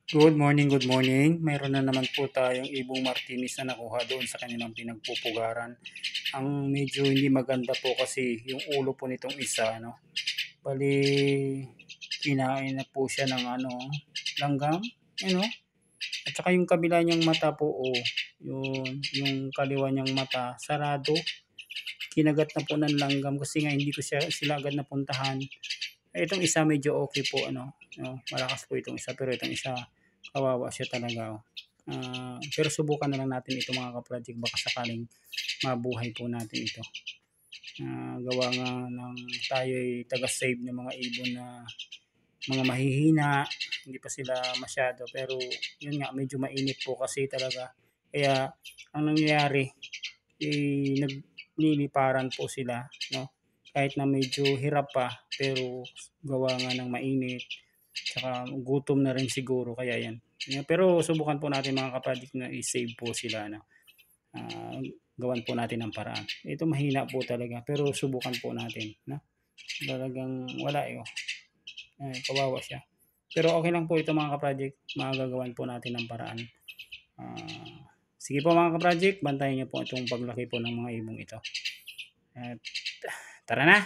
Good morning, good morning. Mayroon na naman po tayong ibong Martinez na nakuha doon sa kanilang pinagpupugaran. Ang medyo hindi maganda po kasi yung ulo po nitong isa, no? Bali, kinain na po siya ng langgam, ano? At saka yung kabila niyang mata po, yung kaliwa niyang mata, sarado. Kinagat na po ng langgam kasi nga hindi ko sila agad napuntahan. Itong isa medyo okay po, malakas po itong isa, pero itong isa kawawa siya talaga. Pero subukan na lang natin ito mga ka-project, baka sakaling mabuhay po natin ito. Gawa nga ng tayo'y taga-save ng mga ibon na mga mahihina, hindi pa sila masyado, pero yun nga, medyo mainit po kasi talaga. Kaya ang nangyayari, nagliliparan po sila, no? Kahit na medyo hirap pa, pero gawa nga ng mainit, tsaka gutom na rin siguro, kaya yan. Pero subukan po natin mga kapadik na i-save po sila, no? Gawan po natin ang paraan. Ito mahina po talaga, pero subukan po natin, no? Talagang wala kawawa siya. Pero okay lang po ito mga ka-project, magagawan po natin ng paraan. Sige po mga ka-project, bantayan niyo po itong paglaki po ng mga ibong ito. At tara na!